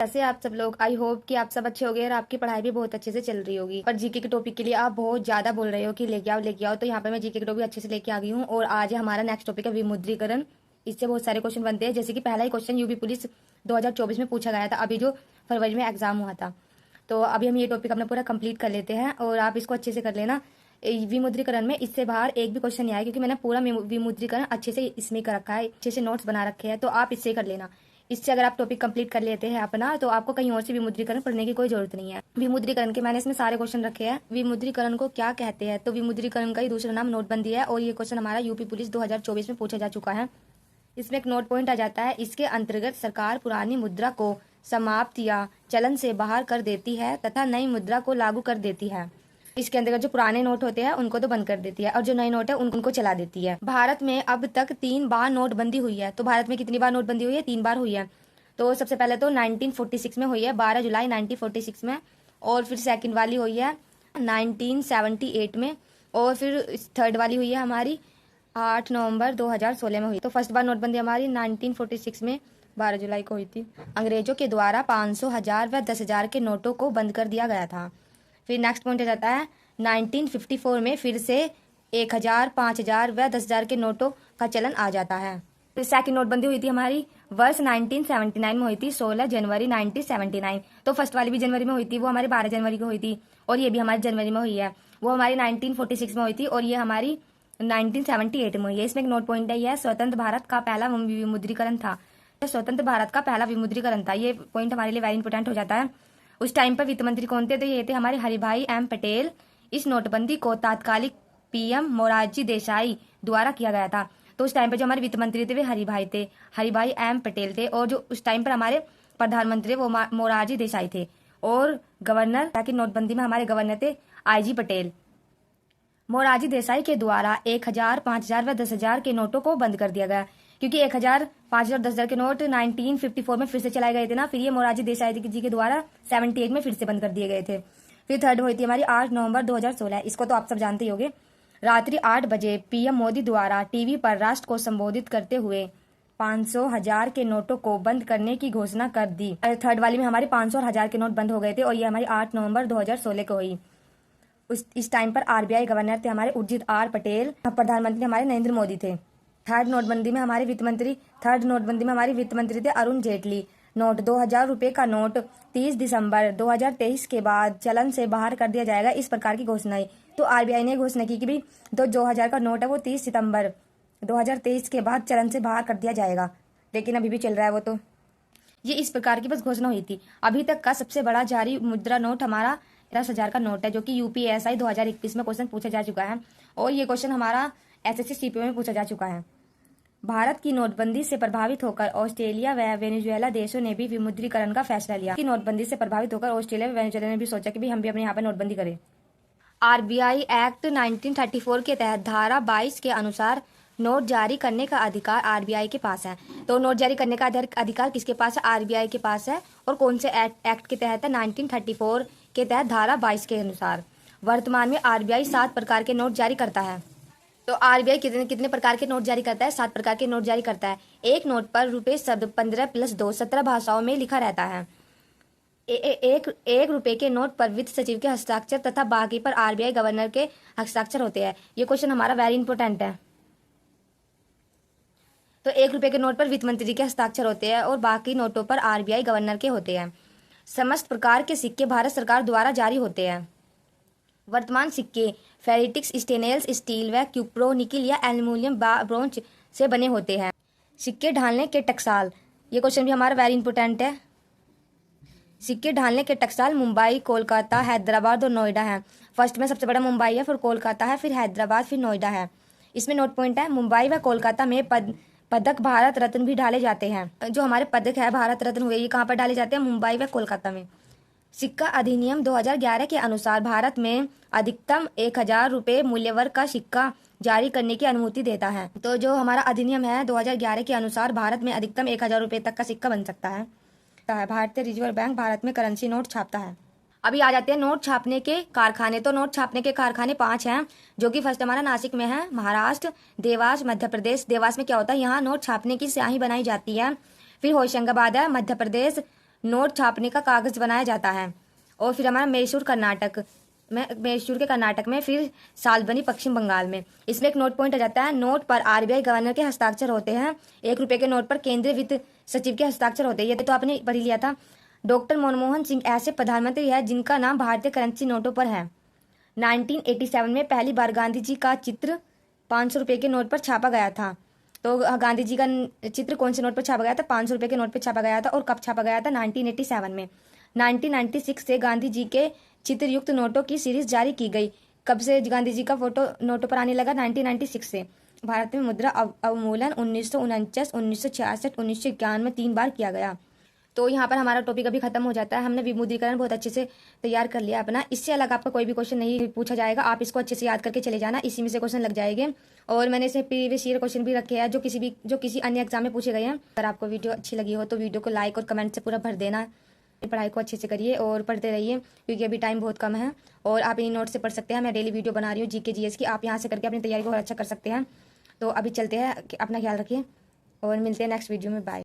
ऐसे आप सब लोग, आई होप कि आप सब अच्छे होंगे और आपकी पढ़ाई भी बहुत अच्छे से चल रही होगी। पर जीके के टॉपिक के लिए आप बहुत ज्यादा बोल रहे हो कि लेके आओ, तो यहाँ पे मैं जीके के टॉपिक अच्छे से लेके आ गई हूँ। और आज हमारा नेक्स्ट टॉपिक है विमुद्रीकरण। इससे बहुत सारे क्वेश्चन बनते हैं, जैसे कि पहला ही क्वेश्चन यूपी पुलिस 2024 में पूछा गया था, अभी जो फरवरी में एग्जाम हुआ था। तो अभी हम ये टॉपिक अपना पूरा कंप्लीट कर लेते हैं और आप इसको अच्छे से कर लेना। विमुद्रीकरण में इससे बाहर एक भी क्वेश्चन नहीं आया, क्योंकि मैंने पूरा विमुद्रीकरण अच्छे से इसमें कर रखा है, अच्छे से नोट्स बना रखे हैं, तो आप इससे कर लेना। इससे अगर आप टॉपिक कंप्लीट कर लेते हैं अपना, तो आपको कहीं और से विमुद्रीकरण पढ़ने की कोई जरूरत नहीं है। विमुद्रीकरण के मैंने इसमें सारे क्वेश्चन रखे हैं। विमुद्रीकरण को क्या कहते हैं? तो विमुद्रीकरण का ही दूसरा नाम नोटबंदी है, और ये क्वेश्चन हमारा यूपी पुलिस 2024 में पूछा जा चुका है। इसमें एक नोट पॉइंट आ जाता है, इसके अंतर्गत सरकार पुरानी मुद्रा को समाप्त या चलन से बाहर कर देती है तथा नई मुद्रा को लागू कर देती है। इसके अंतर्गत जो पुराने नोट होते हैं उनको तो बंद कर देती है, और जो नए नोट है उनको चला देती है। भारत में अब तक 3 बार नोटबंदी हुई है। तो भारत में कितनी बार नोटबंदी हुई है? 3 बार हुई है। तो सबसे पहले तो 1946 में हुई है, 12 जुलाई 1946 में, और फिर सेकंड वाली हुई है 1978 में, और फिर थर्ड वाली हुई है हमारी 8 नवंबर 2016 में हुई। तो फर्स्ट बार नोटबंदी हमारी 1946 में 12 जुलाई को हुई थी। अंग्रेजों के द्वारा 500, 1000 व 10,000 के नोटों को बंद कर दिया गया था। फिर नेक्स्ट पॉइंट आ जाता है 1954 में फिर से 1000, 5000 व 10,000 के नोटों का चलन आ जाता है। फिर सेकंड नोटबंदी हुई थी हमारी वर्ष 1979 में हुई थी, 16 जनवरी 1979। तो फर्स्ट वाली भी जनवरी में हुई थी, वो हमारी 12 जनवरी को हुई थी, और ये भी हमारी जनवरी में हुई है। वो हमारी 1946 में हुई थी, और ये हमारी 1978 में हुई है। इसमें एक नोट पॉइंट है, यह स्वतंत्र भारत का पहला विमुद्रीकरण था। स्वतंत्र भारत का पहला विमुद्रीकरण था, ये पॉइंट हमारे लिए वेरी इंपोर्टेंट हो जाता है। उस टाइम पर वित्त मंत्री कौन थे? तो ये थे हमारे हरिभाई एम पटेल। इस नोटबंदी को तात्कालिक पीएम मोरारजी देसाई द्वारा किया गया था। तो उस टाइम पर जो हमारे वित्त मंत्री थे वे हरिभाई एम पटेल थे, और जो उस टाइम पर हमारे प्रधानमंत्री वो मोरारजी देसाई थे, और गवर्नर, ताकि नोटबंदी में हमारे गवर्नर थे IG पटेल। मोरारजी देसाई के द्वारा 1000, 5000 व 10,000 के नोटों को बंद कर दिया गया, क्योंकि 1000, 5000 और 10,000 के नोट 1954 में फिर से चलाए गए थे ना। फिर ये मोरारजी देसाई जी के द्वारा 78 में फिर से बंद कर दिए गए थे। फिर थर्ड हुई थी हमारी 8 नवंबर 2016। इसको तो आप सब जानते ही होंगे। रात्रि 8 बजे पीएम मोदी द्वारा टीवी पर राष्ट्र को संबोधित करते हुए 500, 1000 के नोटों को बंद करने की घोषणा कर दी। थर्ड वाली में हमारे 500 और 1000 के नोट बंद हो गए थे, और ये हमारी 8 नवंबर 2016 को हुई। इस टाइम पर RBI गवर्नर थे हमारे उर्जित R पटेल, प्रधानमंत्री हमारे नरेंद्र मोदी थे। थर्ड नोटबंदी में हमारे वित्त मंत्री थे अरुण जेटली। नोट 2000 रुपए का नोट 30 दिसंबर 2023 के बाद चलन से बाहर कर दिया जाएगा, इस प्रकार की घोषणा है। तो RBI ने घोषणा की कि भी 2000 का नोट है वो 30 सितंबर 2023 के बाद चलन से बाहर कर दिया जाएगा, लेकिन अभी भी चल रहा है वो। तो ये इस प्रकार की बस घोषणा हुई थी। अभी तक का सबसे बड़ा जारी मुद्रा नोट हमारा 10,000 का नोट है, जो कि UPSI 2021 में क्वेश्चन पूछा जा चुका है, और ये क्वेश्चन हमारा SSC CPO में पूछा जा चुका है। भारत की नोटबंदी से प्रभावित होकर ऑस्ट्रेलिया व वेनेजुएला देशों ने भी विमुद्रीकरण का फैसला लिया। कि नोटबंदी से प्रभावित होकर ऑस्ट्रेलिया व वेनेजुएला ने भी सोचा कि भी हम भी अपने यहाँ पे नोटबंदी करें। RBI एक्ट 1934 के तहत धारा 22 के अनुसार नोट जारी करने का अधिकार RBI के पास है। तो नोट जारी करने का अधिकार किसके पास है? RBI के पास है। और कौन से एक्ट के तहत है? 1934 के तहत धारा 22 के अनुसार। वर्तमान में RBI 7 प्रकार के नोट जारी करता है। तो RBI कितने प्रकार के नोट जारी करता है? 7 प्रकार के नोट जारी करता है। एक नोट पर रुपए शब्द 15 + 2 17 भाषाओं में लिखा रहता है। एक रुपए के नोट पर वित्त सचिव के हस्ताक्षर तथा बाकी पर RBI गवर्नर के हस्ताक्षर होते हैं। ये क्वेश्चन हमारा वेरी इंपोर्टेंट है। तो 1 रुपए के नोट पर वित्त मंत्री के हस्ताक्षर होते हैं, और बाकी नोटों पर RBI गवर्नर के होते हैं। समस्त प्रकार के सिक्के भारत सरकार द्वारा जारी होते हैं। वर्तमान सिक्के फेरिटिक्स, स्टेनलेस स्टील व क्यूप्रो, निकिल या एल्यूमिनियम, ब्रोंज से बने होते हैं। सिक्के ढालने के टकसाल, ये क्वेश्चन भी हमारा वेरी इंपोर्टेंट है। सिक्के ढालने के टकसाल मुंबई, कोलकाता, हैदराबाद और नोएडा है। फर्स्ट में सबसे बड़ा मुंबई है, फिर कोलकाता है, फिर हैदराबाद, फिर नोएडा है। इसमें नोट पॉइंट है, मुंबई व कोलकाता में पदक भारत रत्न भी डाले जाते हैं। जो हमारे पदक है भारत रत्न हुए, ये कहाँ पर डाले जाते हैं? मुंबई व कोलकाता में। सिक्का अधिनियम 2011 के अनुसार भारत में अधिकतम 1000 रुपए मूल्य वर्ग का सिक्का जारी करने की अनुमति देता है। तो जो हमारा अधिनियम है 2011 के अनुसार भारत में अधिकतम 1000 रुपए तक का सिक्का बन सकता है। भारतीय रिजर्व बैंक भारत में करेंसी नोट छापता है। अभी आ जाते हैं नोट छापने के कारखाने। तो नोट छापने के कारखाने 5 हैं, जो कि फर्स्ट हमारा नासिक में है, महाराष्ट्र, देवास, मध्य प्रदेश। देवास में क्या होता है? यहाँ नोट छापने की स्याही बनाई जाती है। फिर होशंगाबाद है मध्य प्रदेश, नोट छापने का कागज बनाया जाता है। और फिर हमारा मैसूर के कर्नाटक में, फिर सालबनी पश्चिम बंगाल में। इसमें एक नोट पॉइंट आ जाता है, नोट पर आरबीआई गवर्नर के हस्ताक्षर होते हैं, 1 रुपए के नोट पर केंद्रीय वित्त सचिव के हस्ताक्षर होते हैं। ये तो आपने पढ़ ही लिया था। डॉक्टर मनमोहन सिंह ऐसे प्रधानमंत्री है जिनका नाम भारतीय करेंसी नोटों पर है। 1987 में पहली बार गांधी जी का चित्र 500 रुपये के नोट पर छापा गया था। तो गांधी जी का चित्र कौन से नोट पर छापा गया था? 500 रुपये के नोट पर छापा गया था। और कब छापा गया था? 1987 में। 1996 से गांधी जी के चित्रयुक्त नोटों की सीरीज जारी की गई। कब से गांधी जी का फोटो नोटों पर आने लगा? 1996 से। भारत में मुद्रा अवमूल्यन 1949, 1966, 1991 में 3 बार किया गया। तो यहाँ पर हमारा टॉपिक अभी खत्म हो जाता है। हमने विमुद्रीकरण बहुत अच्छे से तैयार कर लिया अपना। इससे अलग आपका कोई भी क्वेश्चन नहीं पूछा जाएगा, आप इसको अच्छे से याद करके चले जाना, इसी में से क्वेश्चन लग जाएंगे। और मैंने इसे प्रीवियस ईयर क्वेश्चन भी रखे हैं जो किसी अन्य एग्जाम में पूछे गए हैं। अगर आपको वीडियो अच्छी लगी हो तो वीडियो को लाइक और कमेंट से पूरा भर देना। पढ़ाई को अच्छे से करिए और पढ़ते रहिए, क्योंकि अभी टाइम बहुत कम है। और आप इन नोट से पढ़ सकते हैं। मैं डेली वीडियो बना रही हूँ जीके जीएस की, आप यहाँ से करके अपनी तैयारी को और अच्छा कर सकते हैं। तो अभी चलते हैं, अपना ख्याल रखिए और मिलते हैं नेक्स्ट वीडियो में। बाय।